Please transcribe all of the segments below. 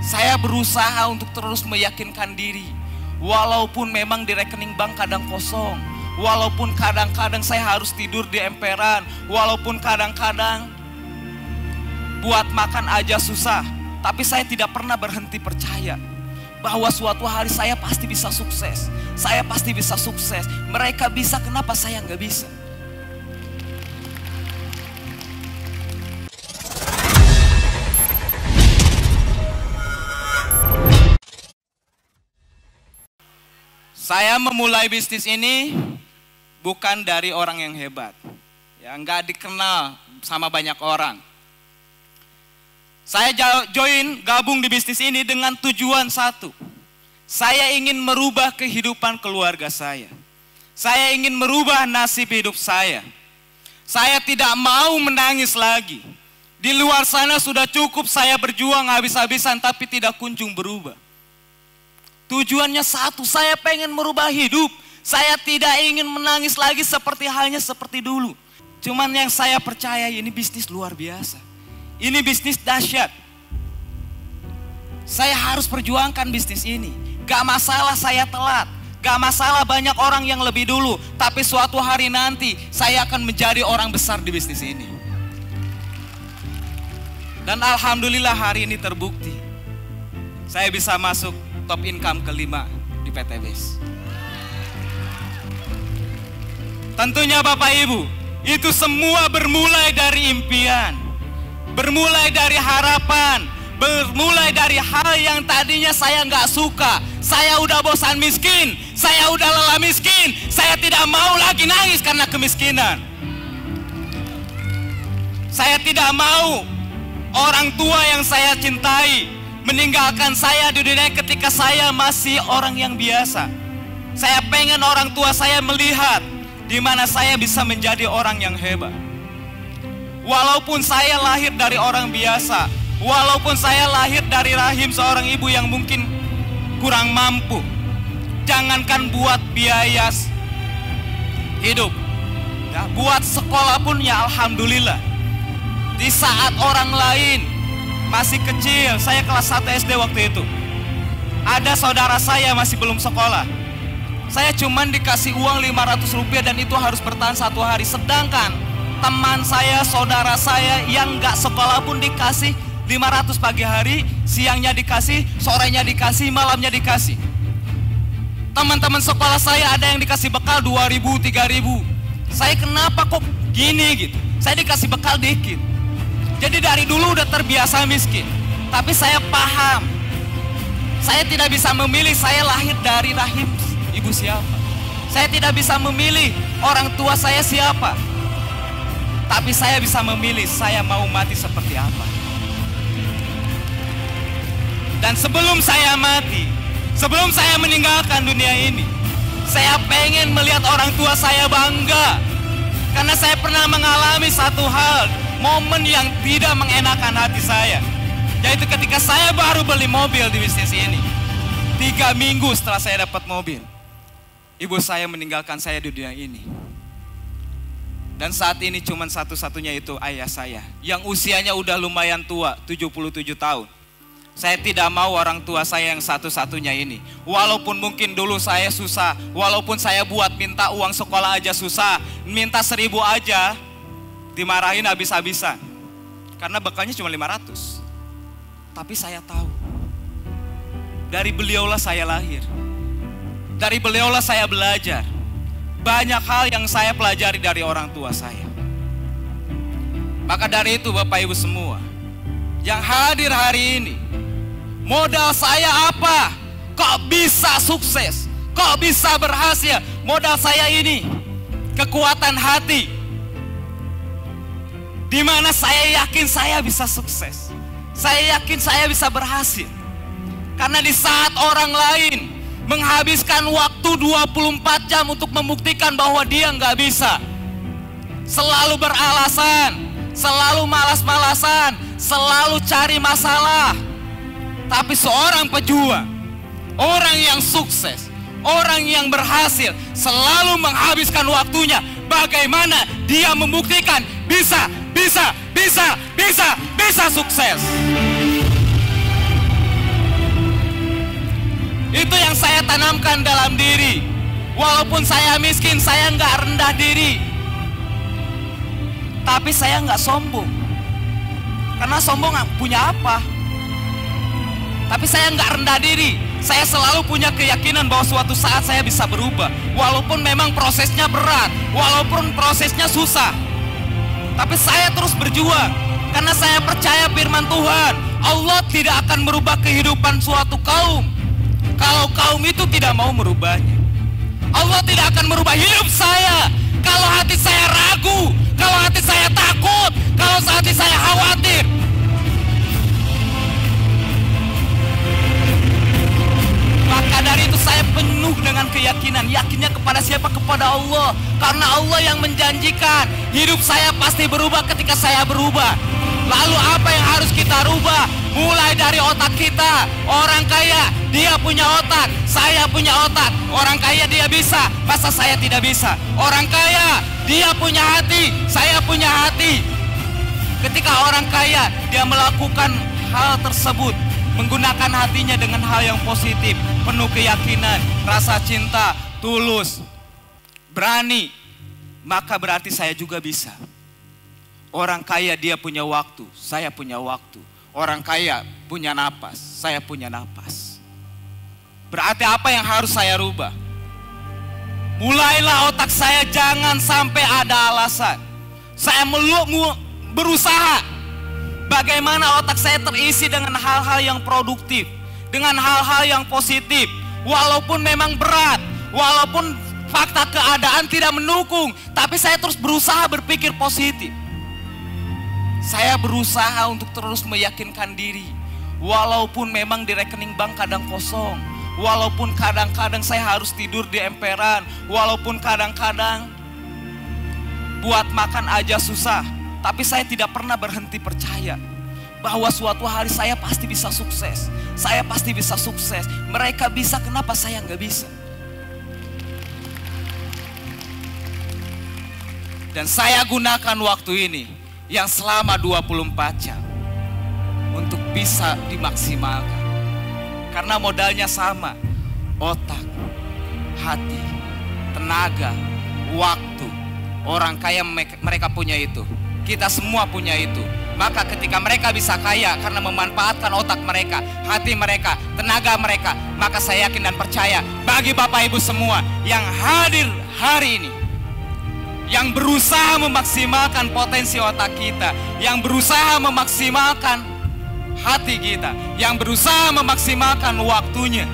Saya berusaha untuk terus meyakinkan diri. Walaupun memang di rekening bank kadang kosong, walaupun kadang-kadang saya harus tidur di emperan, walaupun kadang-kadang buat makan aja susah, tapi saya tidak pernah berhenti percaya bahwa suatu hari saya pasti bisa sukses. Saya pasti bisa sukses. Mereka bisa, kenapa saya nggak bisa? Saya memulai bisnis ini bukan dari orang yang hebat, ya nggak dikenal sama banyak orang. Saya gabung di bisnis ini dengan tujuan satu. Saya ingin merubah kehidupan keluarga saya. Saya ingin merubah nasib hidup saya. Saya tidak mau menangis lagi. Di luar sana sudah cukup saya berjuang habis-habisan tapi tidak kunjung berubah. Tujuannya satu, saya pengen merubah hidup. Saya tidak ingin menangis lagi seperti halnya seperti dulu. Cuman yang saya percaya ini bisnis luar biasa. Ini bisnis dahsyat. Saya harus perjuangkan bisnis ini. Gak masalah saya telat. Gak masalah banyak orang yang lebih dulu. Tapi suatu hari nanti saya akan menjadi orang besar di bisnis ini. Dan alhamdulillah hari ini terbukti. Saya bisa masuk top income kelima di PT BES. Tentunya Bapak Ibu, itu semua bermulai dari impian, bermulai dari harapan, bermulai dari hal yang tadinya saya nggak suka. Saya udah bosan miskin, saya udah lelah miskin, saya tidak mau lagi nangis karena kemiskinan. Saya tidak mau orang tua yang saya cintai meninggalkan saya di dunia ketika saya masih orang yang biasa. Saya pengen orang tua saya melihat di mana saya bisa menjadi orang yang hebat. Walaupun saya lahir dari orang biasa, walaupun saya lahir dari rahim seorang ibu yang mungkin kurang mampu, jangankan buat biaya hidup, ya, buat sekolah pun ya alhamdulillah. Di saat orang lain masih kecil, saya kelas 1 SD waktu itu, ada saudara saya masih belum sekolah. Saya cuman dikasih uang 500 rupiah dan itu harus bertahan 1 hari. Sedangkan teman saya, saudara saya yang gak sekolah pun dikasih 500 pagi hari, siangnya dikasih, sorenya dikasih, malamnya dikasih. Teman-teman sekolah saya ada yang dikasih bekal 2.000, 3.000. Saya kenapa kok gini gitu? Saya dikasih bekal dikit. Jadi dari dulu udah terbiasa miskin. Tapi saya paham, saya tidak bisa memilih saya lahir dari rahim ibu siapa. Saya tidak bisa memilih orang tua saya siapa. Tapi saya bisa memilih saya mau mati seperti apa. Dan sebelum saya mati, sebelum saya meninggalkan dunia ini, saya pengen melihat orang tua saya bangga. Karena saya pernah mengalami satu hal, momen yang tidak mengenakan hati saya, yaitu ketika saya baru beli mobil di bisnis ini. 3 minggu setelah saya dapat mobil, ibu saya meninggalkan saya di dunia ini. Dan saat ini cuma satu-satunya itu ayah saya, yang usianya udah lumayan tua, 77 tahun. Saya tidak mau orang tua saya yang satu-satunya ini. Walaupun mungkin dulu saya susah, walaupun saya buat minta uang sekolah aja susah, minta 1.000 aja dimarahin habis-habisan. Karena bekalnya cuma 500. Tapi saya tahu, dari beliaulah saya lahir. Dari beliaulah saya belajar. Banyak hal yang saya pelajari dari orang tua saya. Maka dari itu Bapak Ibu semua yang hadir hari ini, modal saya apa? Kok bisa sukses? Kok bisa berhasil? Modal saya ini, kekuatan hati. Di mana saya yakin saya bisa sukses. Saya yakin saya bisa berhasil. Karena di saat orang lain menghabiskan waktu 24 jam untuk membuktikan bahwa dia nggak bisa, selalu beralasan, selalu malas-malasan, selalu cari masalah. Tapi seorang pejuang, orang yang sukses, orang yang berhasil, selalu menghabiskan waktunya. Bagaimana dia membuktikan bisa sukses. tanamkan dalam diri. Walaupun saya miskin, saya nggak rendah diri. Tapi saya nggak sombong. Karena sombong punya apa? Tapi saya nggak rendah diri. Saya selalu punya keyakinan bahwa suatu saat saya bisa berubah. Walaupun memang prosesnya berat, walaupun prosesnya susah. Tapi saya terus berjuang. Karena saya percaya firman Tuhan, Allah tidak akan merubah kehidupan suatu kaum kalau kaum itu tidak mau merubahnya. Allah tidak akan merubah hidup saya kalau hati saya ragu, kalau hati saya takut, kalau hati saya khawatir. Maka dari itu saya penuh dengan keyakinan. Yakinnya kepada siapa? Kepada Allah. Karena Allah yang menjanjikan hidup saya pasti berubah ketika saya berubah. Lalu apa yang harus kita rubah? Mulai dari otak kita. Orang kaya, dia punya otak, saya punya otak. Orang kaya dia bisa, masa saya tidak bisa? Orang kaya, dia punya hati, saya punya hati. Ketika orang kaya, dia melakukan hal tersebut, menggunakan hatinya dengan hal yang positif, penuh keyakinan, rasa cinta, tulus, berani, maka berarti saya juga bisa. Orang kaya dia punya waktu, saya punya waktu. Orang kaya punya napas, saya punya napas. Berarti apa yang harus saya rubah? Mulailah otak saya jangan sampai ada alasan. Saya berusaha bagaimana otak saya terisi dengan hal-hal yang produktif, dengan hal-hal yang positif. Walaupun memang berat, walaupun fakta keadaan tidak mendukung, tapi saya terus berusaha berpikir positif. Saya berusaha untuk terus meyakinkan diri. Walaupun memang di rekening bank kadang kosong, walaupun kadang-kadang saya harus tidur di emperan, walaupun kadang-kadang buat makan aja susah, tapi saya tidak pernah berhenti percaya bahwa suatu hari saya pasti bisa sukses. Saya pasti bisa sukses. Mereka bisa, kenapa saya nggak bisa? Dan saya gunakan waktu ini yang selama 24 jam untuk bisa dimaksimalkan. Karena modalnya sama, otak, hati, tenaga, waktu. Orang kaya mereka punya itu, kita semua punya itu. Maka ketika mereka bisa kaya karena memanfaatkan otak mereka, hati mereka, tenaga mereka, maka saya yakin dan percaya bagi Bapak Ibu semua yang hadir hari ini, yang berusaha memaksimalkan potensi otak kita, yang berusaha memaksimalkan hati kita, yang berusaha memaksimalkan waktunya,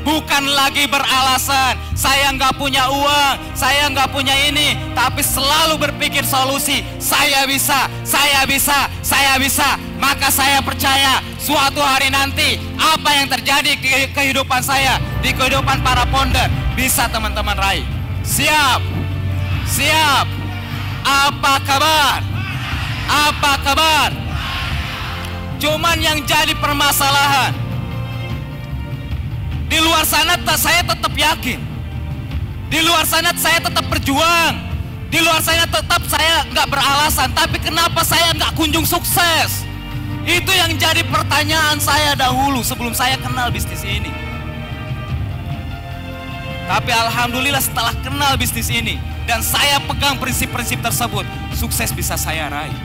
bukan lagi beralasan saya nggak punya uang, saya nggak punya ini, tapi selalu berpikir solusi. Saya bisa, saya bisa, saya bisa. Maka saya percaya suatu hari nanti apa yang terjadi di kehidupan saya, di kehidupan para founder, bisa teman-teman raih. Siap? Siap. Apa kabar? Apa kabar? Cuman yang jadi permasalahan, di luar sana saya tetap yakin, di luar sana saya tetap berjuang, di luar sana tetap saya nggak beralasan. Tapi kenapa saya nggak kunjung sukses? Itu yang jadi pertanyaan saya dahulu sebelum saya kenal bisnis ini. Tapi alhamdulillah setelah kenal bisnis ini dan saya pegang prinsip-prinsip tersebut, sukses bisa saya raih.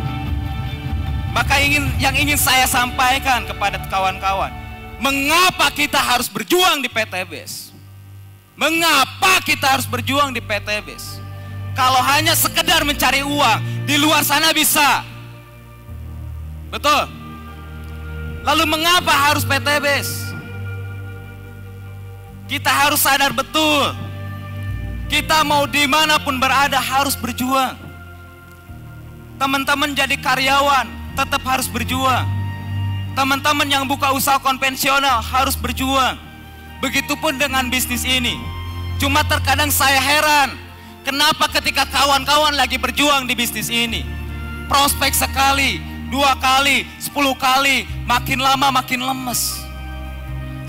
Maka yang ingin saya sampaikan kepada kawan-kawan, mengapa kita harus berjuang di PTBS? Mengapa kita harus berjuang di PTBS? Kalau hanya sekedar mencari uang, di luar sana bisa. Betul? Lalu mengapa harus PTBS? Kita harus sadar betul, kita mau dimanapun berada harus berjuang. Teman-teman jadi karyawan, tetap harus berjuang. Teman-teman yang buka usaha konvensional harus berjuang. Begitupun dengan bisnis ini. Cuma terkadang saya heran, kenapa ketika kawan-kawan lagi berjuang di bisnis ini, prospek sekali, 2 kali, 10 kali, makin lama makin lemes.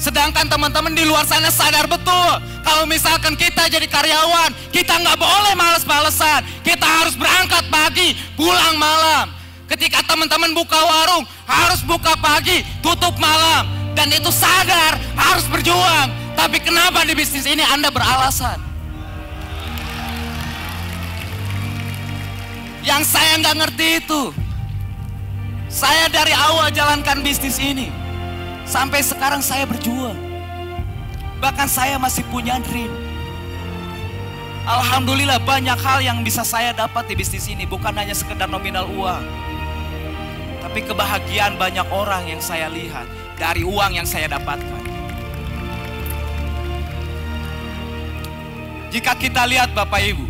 Sedangkan teman-teman di luar sana sadar betul, kalau misalkan kita jadi karyawan, kita nggak boleh males-malesan. Kita harus berangkat pagi, pulang malam. Ketika teman-teman buka warung, harus buka pagi, tutup malam. Dan itu sadar, harus berjuang. Tapi kenapa di bisnis ini Anda beralasan? Yang saya nggak ngerti itu, saya dari awal jalankan bisnis ini, sampai sekarang saya berjuang. Bahkan saya masih punya dream. Alhamdulillah banyak hal yang bisa saya dapat di bisnis ini. Bukan hanya sekedar nominal uang, tapi kebahagiaan banyak orang yang saya lihat dari uang yang saya dapatkan. Jika kita lihat Bapak Ibu,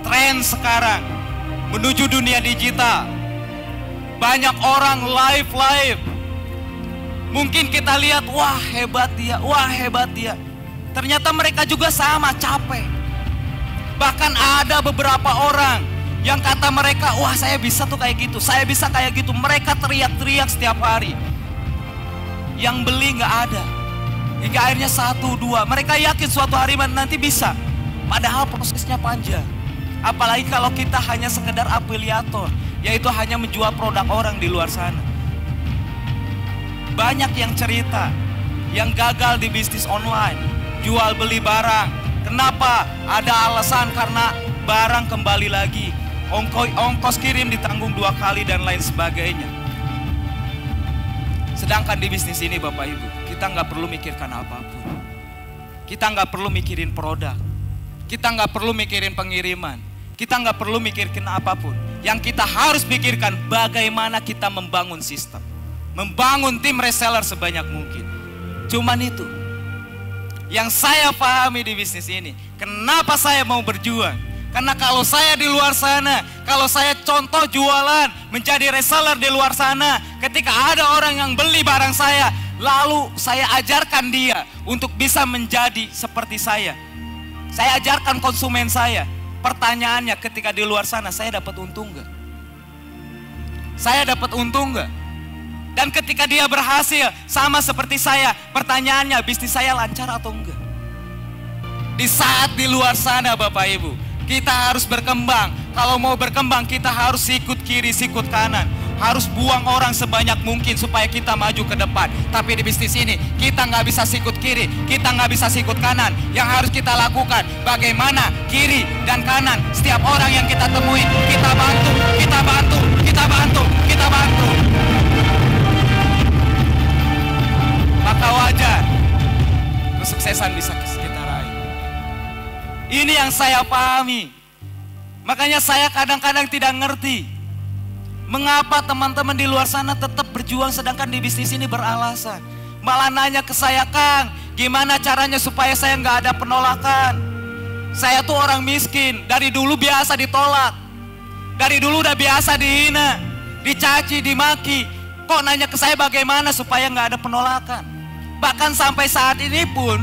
tren sekarang menuju dunia digital, banyak orang live. Mungkin kita lihat, wah hebat dia. Ternyata mereka juga sama, capek. Bahkan ada beberapa orang yang kata mereka, wah saya bisa tuh kayak gitu, saya bisa kayak gitu. Mereka teriak-teriak setiap hari. Yang beli nggak ada. Hingga akhirnya 1, 2. Mereka yakin suatu hari nanti bisa. Padahal prosesnya panjang. Apalagi kalau kita hanya sekedar afiliator, yaitu hanya menjual produk orang di luar sana. Banyak yang cerita, yang gagal di bisnis online, jual beli barang. Kenapa? Ada alasan karena barang kembali lagi, ongkos kirim ditanggung 2 kali dan lain sebagainya. Sedangkan di bisnis ini Bapak Ibu, kita nggak perlu mikirkan apapun. Kita nggak perlu mikirin produk. Kita nggak perlu mikirin pengiriman. Kita nggak perlu mikirin apapun. Yang kita harus pikirkan bagaimana kita membangun sistem. Membangun tim reseller sebanyak mungkin. Cuman itu yang saya pahami di bisnis ini. Kenapa saya mau berjuang? Karena kalau saya di luar sana, kalau saya contoh jualan, menjadi reseller di luar sana, ketika ada orang yang beli barang saya, lalu saya ajarkan dia untuk bisa menjadi seperti saya. Saya ajarkan konsumen saya. Pertanyaannya, ketika di luar sana saya dapat untung gak? Saya dapat untung gak? Dan ketika dia berhasil sama seperti saya, pertanyaannya, bisnis saya lancar atau enggak? Di saat di luar sana Bapak Ibu, kita harus berkembang. Kalau mau berkembang kita harus sikut kiri, sikut kanan. Harus buang orang sebanyak mungkin supaya kita maju ke depan. Tapi di bisnis ini kita nggak bisa sikut kiri, kita nggak bisa sikut kanan. Yang harus kita lakukan, bagaimana kiri dan kanan setiap orang yang kita temui, kita bantu. Maka wajar kesuksesan bisa kita raih. Ini yang saya pahami. Makanya saya kadang-kadang tidak ngerti mengapa teman-teman di luar sana tetap berjuang sedangkan di bisnis ini beralasan. Malah nanya ke saya, Kang, gimana caranya supaya saya nggak ada penolakan? Saya tuh orang miskin, dari dulu biasa ditolak. Dari dulu udah biasa dihina, dicaci, dimaki. Kok nanya ke saya bagaimana supaya nggak ada penolakan? Bahkan sampai saat ini pun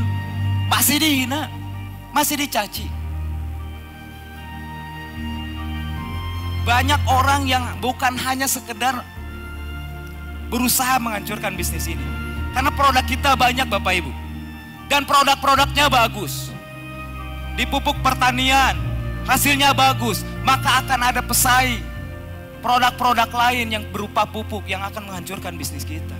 masih dihina, masih dicaci. Banyak orang yang bukan hanya sekedar berusaha menghancurkan bisnis ini. Karena produk kita banyak Bapak Ibu. Dan produk-produknya bagus. Di pupuk pertanian, hasilnya bagus. Maka akan ada pesaing. Produk-produk lain yang berupa pupuk yang akan menghancurkan bisnis kita.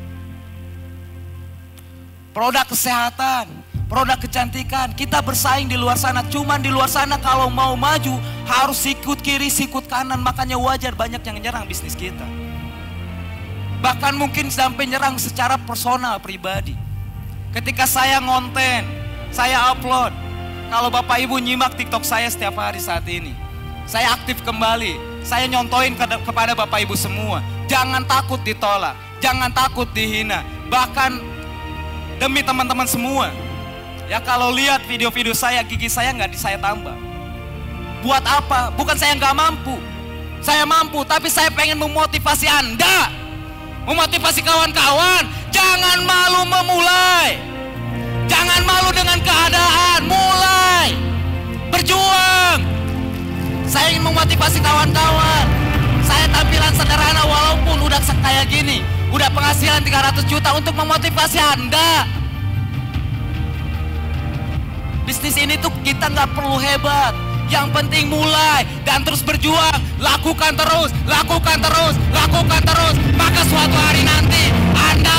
Produk kesehatan, produk kecantikan, kita bersaing di luar sana. Cuman di luar sana kalau mau maju harus sikut kiri, sikut kanan. Makanya wajar banyak yang nyerang bisnis kita. Bahkan mungkin sampai nyerang secara personal, pribadi. Ketika saya ngonten, saya upload. Kalau Bapak Ibu nyimak TikTok saya setiap hari saat ini, saya aktif kembali. Saya nyontoin kepada Bapak Ibu semua, jangan takut ditolak, jangan takut dihina. Bahkan demi teman-teman semua, ya kalau lihat video-video saya, gigi saya nggak saya tambah. Buat apa? Bukan saya nggak mampu. Saya mampu, tapi saya pengen memotivasi Anda. Memotivasi kawan-kawan. Jangan malu memulai. Jangan malu dengan keadaan. Mulai. Berjuang. Saya ingin memotivasi kawan-kawan. Saya tampilan sederhana walaupun udah kayak gini. Udah penghasilan 300 juta untuk memotivasi Anda. Bisnis ini tuh kita nggak perlu hebat. Yang penting mulai dan terus berjuang. Lakukan terus, lakukan terus, lakukan terus. Maka suatu hari nanti Anda